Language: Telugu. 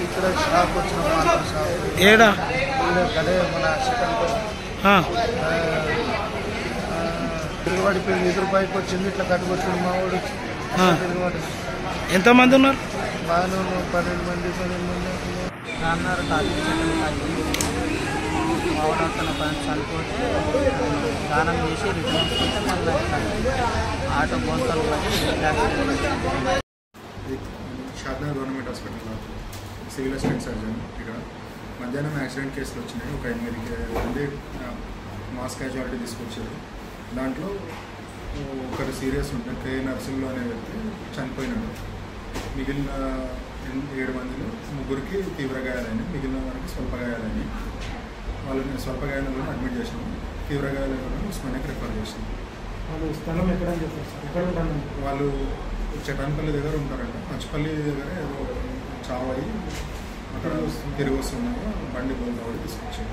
ఇక్కడ షాప్ వచ్చిన ఏడా అదే మన తిరుగుబడిపోయింది, ఎదురుపైకి వచ్చింది, ఇట్లా కట్టుకొచ్చుకుని మా వాడు తిరుగుబడి. ఎంతమంది ఉన్నారు? బాగానే ఉన్నారు, 12 మంది అన్నారు. మావాడు తన పని చనిపోతే దానం చేసి రిటర్న్ వస్తుంటే మళ్ళీ ఆటో బోన్తలు షాద్నగర్ గవర్నమెంట్ హాస్పిటల్లో సివిల్ అసిస్టెంట్ సర్జన్. ఇక్కడ మధ్యాహ్నం యాక్సిడెంట్ కేసులు వచ్చినాయి. ఒక 8 మంది మాస్ క్యాజువాలిటీ తీసుకొచ్చారు. దాంట్లో ఒకటి సీరియస్ ఉంటే కే నర్సింగ్లో అనే వ్యక్తి చనిపోయినాడు. మిగిలిన 7 మందిలో 3కి తీవ్ర గాయాలని, మిగిలిన వారికి స్వల్ప గాయాలని. వాళ్ళని స్వల్ప గాయాలను అడ్మిట్ చేసినాము. తీవ్ర గాయాలను ఉస్మానియాకి రిఫర్ చేసినాము. వాళ్ళు స్థలం ఎక్కడ అని చెప్పారు సార్? ఎక్కడ ఉంటాను? వాళ్ళు చటాన్పల్లి దగ్గర ఉంటారంట. మంచిపల్లి దగ్గర ఏదో చావయి అక్కడ తిరిగి వస్తున్నాక బండి బోల్తావాడి తీసుకొచ్చారు.